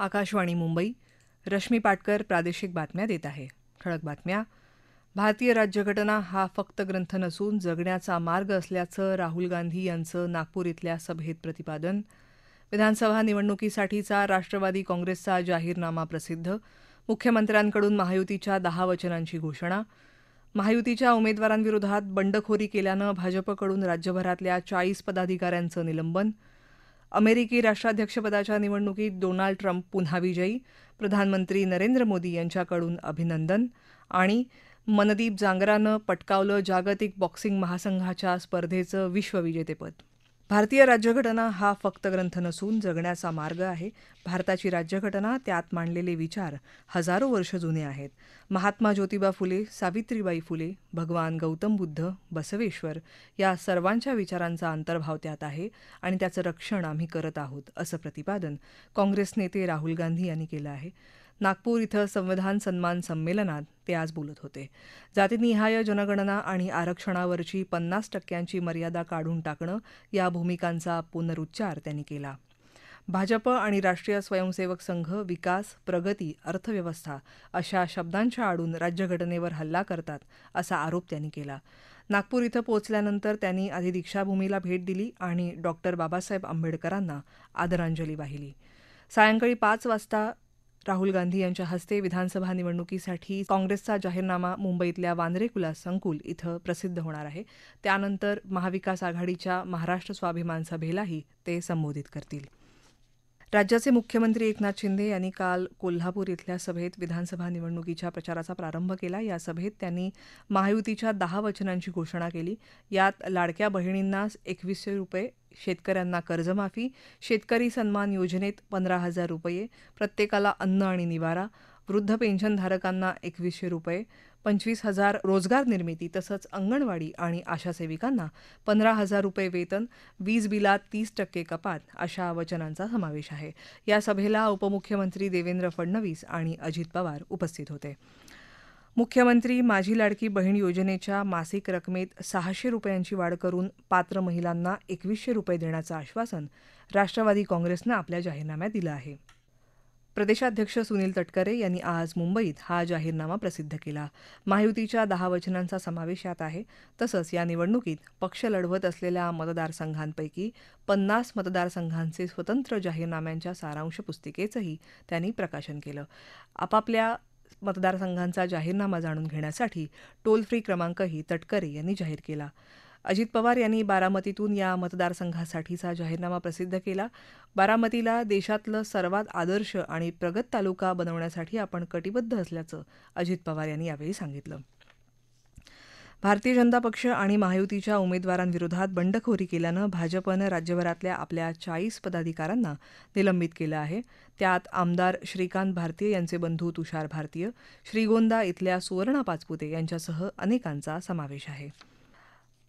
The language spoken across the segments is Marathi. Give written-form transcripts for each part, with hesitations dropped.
आकाशवाणी मुंबई. रश्मी पाटकर प्रादेशिक बातम्या देत आहे. ठळक बातम्या. भारतीय राज्यघटना हा फक्त ग्रंथ नसून जगण्याचा मार्ग असल्याचं राहुल गांधी यांचं नागपूर इथल्या सभेत प्रतिपादन. विधानसभा निवडणुकीसाठीचा राष्ट्रवादी काँग्रेसचा जाहीरनामा प्रसिद्ध. मुख्यमंत्र्यांकडून महायुतीच्या 10 वचनांची घोषणा. महायुतीच्या उमेदवारांविरोधात बंडखोरी केल्यानं भाजपकडून राज्यभरातल्या 40 पदाधिकाऱ्यांचं निलंबन. अमेरिकी राष्ट्राध्यक्षपदाच्या निवडणुकीत डोनाल्ड ट्रम्प पुन्हा विजयी. प्रधानमंत्री नरेंद्र मोदी यांच्याकडून अभिनंदन. आणि मनदीप जांगरानं पटकावलं जागतिक बॉक्सिंग महासंघाच्या स्पर्धेचं विश्वविजेतेपद. भारतीय राज्यघटना हा फक्त ग्रंथ नसून जगण्याचा मार्ग आहे. भारताची राज्यघटना, त्यात मांडलेले विचार हजारो वर्ष जुने आहेत. महात्मा ज्योतिबा फुले, सावित्रीबाई फुले, भगवान गौतम बुद्ध, बसवेश्वर या सर्वांच्या विचारांचा अंतर्भाव त्यात आहे आणि त्याचं रक्षण आम्ही करत आहोत, असं प्रतिपादन काँग्रेस नेते राहुल गांधी यांनी केलं आहे. नागपूर इथं संविधान सन्मान संमेलनात ते आज बोलत होते. जातीनिहाय जनगणना आणि आरक्षणावरची 50% मर्यादा काढून टाकणं या भूमिकांचा पुनरुच्चार त्यांनी केला. भाजप आणि राष्ट्रीय स्वयंसेवक संघ विकास, प्रगती, अर्थव्यवस्था अशा शब्दांच्या आडून राज्यघटनेवर हल्ला करतात, असा आरोप त्यांनी केला. नागपूर इथं पोहोचल्यानंतर त्यांनी आधी दीक्षाभूमीला भेट दिली आणि डॉक्टर बाबासाहेब आंबेडकरांना आदरांजली वाहिली. सायंकाळी 5 वाजता राहुल गांधी यांच्या हस्ते विधानसभा निवडणुकीसाठी काँग्रेसचा जाहीरनामा मुंबईतल्या वांद्रे कुलास संकुल इथं प्रसिद्ध होणार आहे. त्यानंतर महाविकास आघाडीच्या महाराष्ट्र स्वाभिमान सभेलाही ते संबोधित करतील. राज्याचे मुख्यमंत्री एकनाथ शिंदे यांनी काल कोल्हापूर इथल्या सभेत विधानसभा निवडणुकीच्या प्रचाराचा प्रारंभ केला. या सभेत त्यांनी महायुतीच्या 10 वचनांची घोषणा केली. यात लाडक्या बहिणींना 2100 रुपये, शेतकऱ्यांना कर्जमाफी, शेतकरी सन्मान योजनेत 15,000 रुपये, प्रत्येकाला अन्न आणि निवारा, वृद्ध पेन्शनधारकांना 2100 रुपये, 25,000 रोजगार निर्मिती, तसंच अंगणवाडी आणि आशा सेविकांना 15,000 रुपये वेतन, वीज बिलात 30% कपात अशा वचनांचा समावेश आहे. या सभेला उपमुख्यमंत्री देवेंद्र फडणवीस आणि अजित पवार उपस्थित होते. मुख्यमंत्री माझी लाडकी बहीण योजनेच्या मासिक रकमेत 600 रुपयांची वाढ करून पात्र महिलांना 2100 रुपये देण्याचं आश्वासन राष्ट्रवादी काँग्रेसनं आपल्या जाहीरनाम्यात दिलं आहे. प्रदेशाध्यक्ष सुनील तटकरे यांनी आज मुंबईत हा जाहीरनामा प्रसिद्ध केला. महायुतीच्या 10 वचनांचा समावेश यात आहे. तसंच या निवडणुकीत पक्ष लढवत असलेल्या मतदारसंघांपैकी 50 मतदारसंघांचे स्वतंत्र जाहीरनाम्यांच्या सारांश पुस्तिकेचंही त्यांनी प्रकाशन केलं. आपापल्या मतदारसंघांचा जाहीरनामा जाणून घेण्यासाठी टोल फ्री क्रमांकही तटकरे यांनी जाहीर केला. अजित पवार यांनी बारामतीतून या मतदारसंघासाठीचा जाहीरनामा प्रसिद्ध केला. बारामतीला देशातलं सर्वात आदर्श आणि प्रगत तालुका बनवण्यासाठी आपण कटिबद्ध असल्याचं अजित पवार यांनी यावेळी सांगितलं. भारतीय जनता पक्ष आणि महायुतीच्या उमेदवारांविरोधात बंडखोरी केल्यानं भाजपनं राज्यभरातल्या आपल्या 40 पदाधिकाऱ्यांना निलंबित केलं आहे. त्यात आमदार श्रीकांत भारतीय यांचे बंधू तुषार भारतीय, श्रीगोंदा इथल्या सुवर्णा पाचपुते यांच्यासह अनेकांचा समावेश आहे.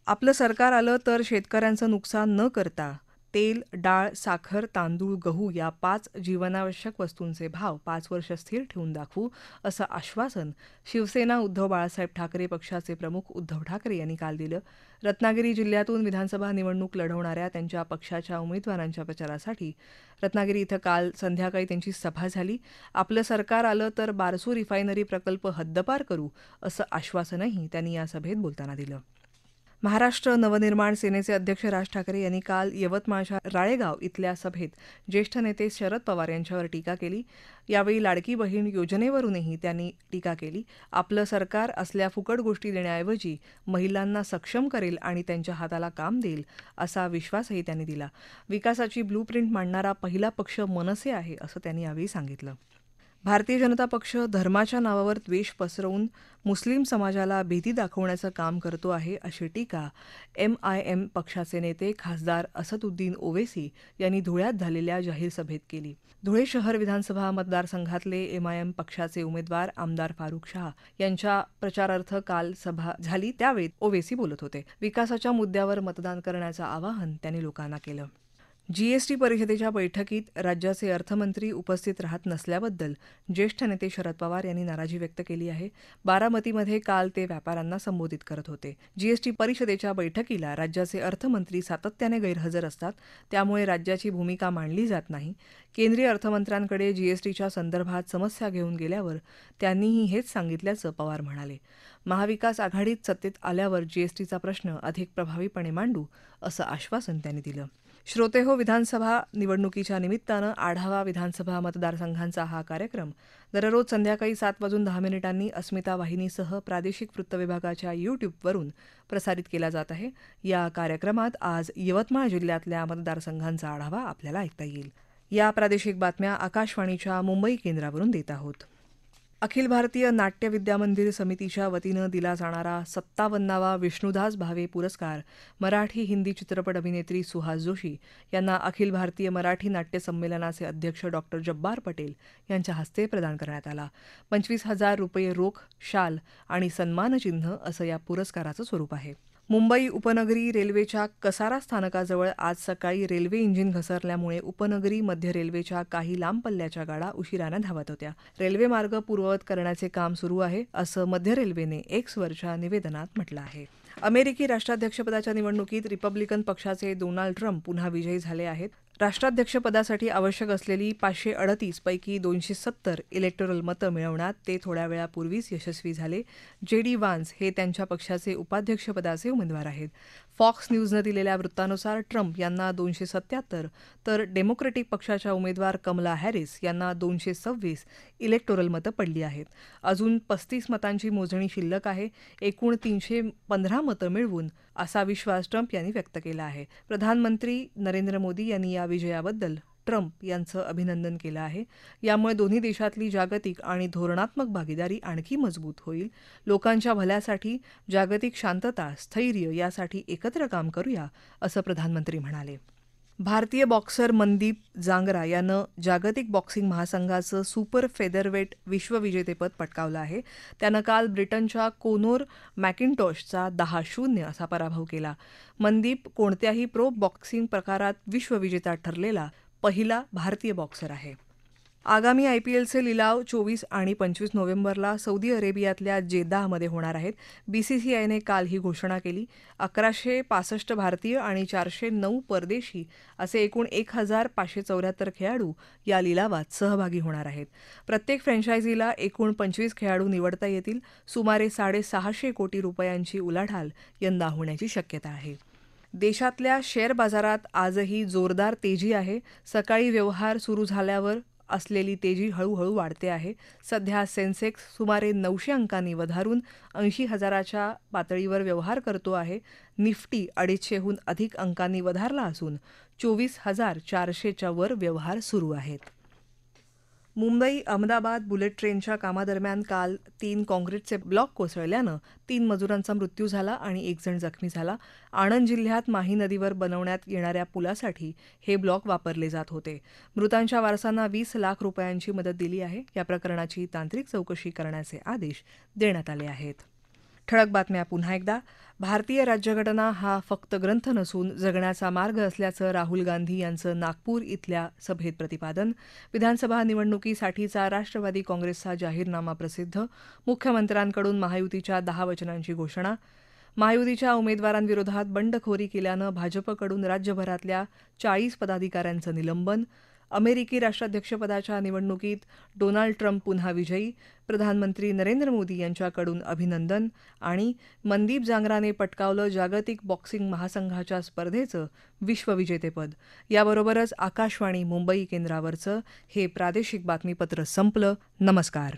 आपलं सरकार आलं तर शेतकऱ्यांचं नुकसान न करता तेल, डाळ, साखर, तांदूळ, गहू या 5 जीवनावश्यक वस्तूंचे भाव 5 वर्ष स्थिर ठेवून दाखवू, असं आश्वासन शिवसेना उद्धव बाळासाहेब ठाकरे पक्षाचे प्रमुख उद्धव ठाकरे यांनी काल दिलं. रत्नागिरी जिल्ह्यातून विधानसभा निवडणूक लढवणाऱ्या त्यांच्या पक्षाच्या उमेदवारांच्या प्रचारासाठी रत्नागिरी इथं काल संध्याकाळी त्यांची सभा झाली. आपलं सरकार आलं तर बारसू रिफायनरी प्रकल्प हद्दपार करू, असं आश्वासनही त्यांनी या सभेत बोलताना दिलं. महाराष्ट्र नवनिर्माण सेनेचे अध्यक्ष राज ठाकरे यांनी काल यवतमाळच्या राळेगाव इथल्या सभेत ज्येष्ठ नेते शरद पवार यांच्यावर टीका केली. यावेळी लाडकी बहीण योजनेवरूनही त्यांनी टीका केली. आपलं सरकार असल्या फुकट गोष्टी देण्याऐवजी महिलांना सक्षम करेल आणि त्यांच्या हाताला काम देईल, असा विश्वासही त्यांनी दिला. विकासाची ब्लूप्रिंट मांडणारा पहिला पक्ष मनसे आहे, असं त्यांनी यावेळी सांगितलं. भारतीय जनता पक्ष धर्माच्या नावावर द्वेष पसरवून मुस्लिम समाजाला भीती दाखवण्याचं काम करतो आहे, अशी टीका MIM पक्षाचे नेते खासदार असदुद्दीन ओवेसी यांनी धुळ्यात झालेल्या जाहीर सभेत केली. धुळे शहर विधानसभा मतदारसंघातले MIM पक्षाचे उमेदवार आमदार फारुख शाह यांच्या प्रचारार्थ काल सभा झाली. त्यावेळी ओवेसी बोलत होते. विकासाच्या मुद्द्यावर मतदान करण्याचं आवाहन त्यांनी लोकांना केलं. जीएसटी परिषदेच्या बैठकीत राज्याचे अर्थमंत्री उपस्थित राहत नसल्याबद्दल ज्येष्ठ नेते शरद पवार यांनी नाराजी व्यक्त केली आहे. बारामतीमध्ये काल ते व्यापाऱ्यांना संबोधित करत होते. जीएसटी परिषदेच्या बैठकीला राज्याचे अर्थमंत्री सातत्याने गैरहजर असतात, त्यामुळे राज्याची भूमिका मांडली जात नाही. केंद्रीय अर्थमंत्र्यांकडे जीएसटीच्या संदर्भात समस्या घेऊन गेल्यावर त्यांनीही हेच सांगितल्याचं पवार म्हणाले. महाविकास आघाडीत सत्तेत आल्यावर जीएसटीचा प्रश्न अधिक प्रभावीपणे मांडू असं आश्वासन त्यांनी दिलं. श्रोतेहो, विधानसभा निवडणुकीच्या निमित्तानं आढावा विधानसभा मतदारसंघांचा हा कार्यक्रम दररोज संध्याकाळी 7:10 अस्मिता वाहिनीसह प्रादेशिक वृत्तविभागाच्या यूट्यूबवरून प्रसारित केला जात आहे. या कार्यक्रमात आज यवतमाळ जिल्ह्यातल्या मतदारसंघांचा आढावा आपल्याला ऐकता येईल. या प्रादेशिक बातम्या आकाशवाणीच्या मुंबई केंद्रावरून देत आहोत. अखिल भारतीय नाट्य विद्यामंदिर समितीच्या वतीनं दिला जाणारा 57वा विष्णुदास भावे पुरस्कार मराठी हिंदी चित्रपट अभिनेत्री सुहास जोशी यांना अखिल भारतीय मराठी नाट्य संमेलनाचे अध्यक्ष डॉ. जब्बार पटेल यांच्या हस्ते प्रदान करण्यात आला. 25,000 रुपये रोख, शाल आणि सन्मानचिन्ह असं या पुरस्काराचं स्वरूप आहे. मुंबई उपनगरी रेल्वेच्या कसारा स्थानकाजवळ आज सकाळी रेल्वे इंजिन घसरल्यामुळे उपनगरी मध्य रेल्वेच्या काही लांब पल्ल्याच्या गाड्या उशिरानं धावत होत्या. रेल्वे मार्ग पूर्ववत करण्याचे काम सुरू आहे, असं मध्य रेल्वेने एक्सवरच्या निवेदनात म्हटलं आहे. अमेरिकी राष्ट्राध्यक्षपदाच्या निवडणुकीत रिपब्लिकन पक्षाचे डोनाल्ड ट्रम्प पुन्हा विजयी झाले आहेत. राष्ट्राध्यक्षपदासाठी आवश्यक असलेली 538 पैकी 270 इलेक्टोरल मतं मिळवण्यात ते थोड्या वेळापूर्वीच यशस्वी झाले. जे.डी. वान्स हे त्यांच्या पक्षाचे उपाध्यक्षपदाचे उमेदवार आहेत. फॉक्स न्यूजनं दिलेल्या वृत्तानुसार ट्रम्प यांना 277 तर डेमोक्रेटिक पक्षाच्या उमेदवार कमला हॅरिस यांना 226 इलेक्टोरल मतं पडली आहेत. अजून 35 मतांची मोजणी शिल्लक आहे. एकूण 315 मतं मिळवून असा विश्वास ट्रम्प यांनी व्यक्त केला आहे. प्रधानमंत्री नरेंद्र मोदी यांनी या विजयाबद्दल ट्रम्प यांचं अभिनंदन केलं आहे. यामुळे दोन्ही देशातली जागतिक आणि धोरणात्मक भागीदारी आणखी मजबूत होईल. लोकांच्या भल्यासाठी, जागतिक शांतता, स्थैर्य यासाठी एकत्र काम करूया, असं प्रधानमंत्री म्हणाले. भारतीय बॉक्सर मनदीप जांगरा यानं जागतिक बॉक्सिंग महासंघाचं सुपर फेदरवेट विश्वविजेतेपद पटकावलं आहे. त्यानं काल ब्रिटनच्या कोनोर मॅकिंटॉशचा 10-0 असा पराभव केला. मनदीप कोणत्याही प्रो बॉक्सिंग प्रकारात विश्वविजेता ठरलेला पहिला भारतीय बॉक्सर आहे. आगामी आयपीएलचे लिलाव 24 आणि 25 नोव्हेंबरला सौदी अरेबियातल्या जेद्दाहमध्ये होणार आहेत. बीसीसीआयने काल ही घोषणा केली. 1165 भारतीय आणि 409 परदेशी असे एकूण 1,574 खेळाडू या लिलावात सहभागी होणार आहेत. प्रत्येक फ्रँचायझीला एकूण 25 खेळाडू निवडता येतील. सुमारे 650 कोटी रुपयांची उलाढाल यंदा होण्याची शक्यता आहे. देशातल्या शेअर बाजारात आजही जोरदार तेजी आहे. सकाळी व्यवहार सुरू झाल्यावर असलेली तेजी हळूहळू वाढते आहे. सध्या सेन्सेक्स सुमारे 900 अंकांनी वधारून 80,000च्या पातळीवर व्यवहार करतो आहे. निफ्टी 250हून अधिक अंकांनी वधारला असून 24,400च्या वर व्यवहार सुरू आहेत. मुंबई अहमदाबाद बुलेट ट्रेनच्या कामादरम्यान काल 3 काँक्रीटचे ब्लॉक कोसळल्यानं 3 मजुरांचा मृत्यू झाला आणि 1 जण जखमी झाला. आणंद जिल्ह्यात माही नदीवर बनवण्यात येणाऱ्या पुलासाठी हे ब्लॉक वापरले जात होते. मृतांच्या वारसांना 20 लाख रुपयांची मदत दिली आहे. या प्रकरणाची तांत्रिक चौकशी करण्याचे आदेश देण्यात आले आहेत. ठळक बातम्या पुन्हा एकदा. भारतीय राज्यघटना हा फक्त ग्रंथ नसून जगण्याचा मार्ग असल्याचं राहुल गांधी यांचं नागपूर इथल्या सभेत प्रतिपादन. विधानसभा निवडणुकीसाठीचा राष्ट्रवादी काँग्रेसचा जाहीरनामा प्रसिद्ध. मुख्यमंत्र्यांकडून महायुतीच्या 10 वचनांची घोषणा. महायुतीच्या उमेदवारांविरोधात बंडखोरी केल्यानं भाजपकडून राज्यभरातल्या 40 पदाधिकाऱ्यांचं निलंबन. अमेरिकी राष्ट्राध्यक्षपदाच्या निवडणुकीत डोनाल्ड ट्रम्प पुन्हा विजयी. प्रधानमंत्री नरेंद्र मोदी यांच्याकडून अभिनंदन. आणि मनदीप जांगराने पटकावलं जागतिक बॉक्सिंग महासंघाच्या स्पर्धेचं विश्वविजेतेपद. याबरोबरच आकाशवाणी मुंबई केंद्रावरचं हे प्रादेशिक बातमीपत्र संपलं. नमस्कार.